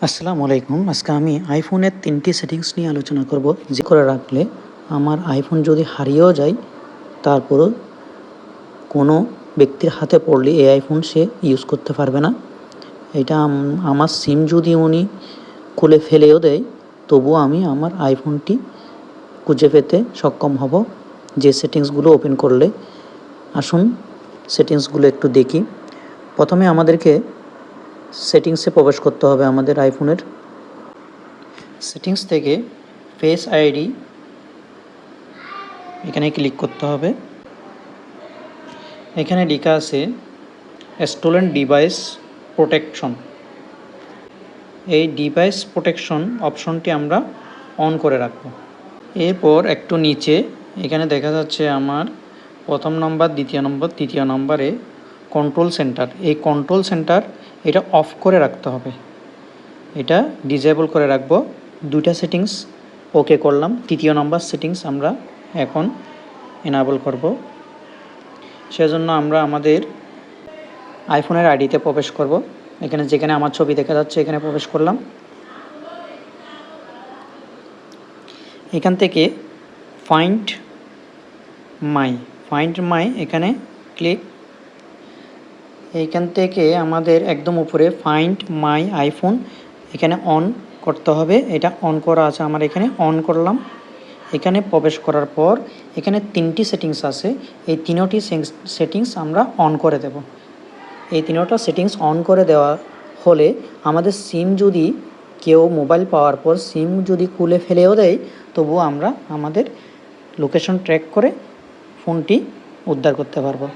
আসসালামু আলাইকুম। আজকে আমি আইফোনের ৩টি সেটিংস নিয়ে আলোচনা করব, যে করে রাখলে আমার আইফোন যদি হারিয়েও যায় তারপরও কোনো ব্যক্তির হাতে পড়লে এই আইফোন সে ইউজ করতে পারবে না। এটা আমার সিম যদি উনি খুলে ফেলেও দেয় তবুও আমি আমার আইফোনটি খুঁজে পেতে সক্ষম হব যে সেটিংসগুলো ওপেন করলে। আসুন সেটিংসগুলো একটু দেখি। প্রথমে আমাদেরকে সেটিংসে প্রবেশ করতে হবে। আমাদের আইফোনের সেটিংস থেকে ফেস আইডি এখানে ক্লিক করতে হবে। এখানে লেখা আছে স্টোলেন ডিভাইস প্রোটেকশন। এই ডিভাইস প্রোটেকশন অপশনটি আমরা অন করে রাখব। এরপর একটু নিচে এখানে দেখা যাচ্ছে আমার প্রথম নম্বর, দ্বিতীয় নম্বর, তৃতীয় নম্বরে কন্ট্রোল সেন্টার। এই কন্ট্রোল সেন্টার এটা অফ করে রাখতে হবে, এটা ডিসেবল করে রাখবো। দুইটা সেটিংস ওকে করলাম। তৃতীয় নম্বর সেটিংস আমরা এখন এনাবল করব। সেজন্য আমরা আমাদের আইফোনের আইডিতে প্রবেশ করব। এখানে যেখানে আমার ছবি দেখা যাচ্ছে এখানে প্রবেশ করলাম। এখান থেকে ফাইন্ড মাই এখানে ক্লিক। এইখান থেকে আমাদের একদম উপরে ফাইন্ড মাই আইফোন এখানে অন করতে হবে। এটা অন করা আছে আমার, এখানে অন করলাম। এখানে প্রবেশ করার পর এখানে 3টি সেটিংস আছে, এই 3টি সেটিংস আমরা অন করে দেব। এই 3টা সেটিংস অন করে দেওয়া হলে আমাদের সিম যদি কেউ মোবাইল পাওয়ার পর সিম যদি খুলে ফেলেও দেয় তবুও আমরা আমাদের লোকেশন ট্র্যাক করে ফোনটি উদ্ধার করতে পারবো।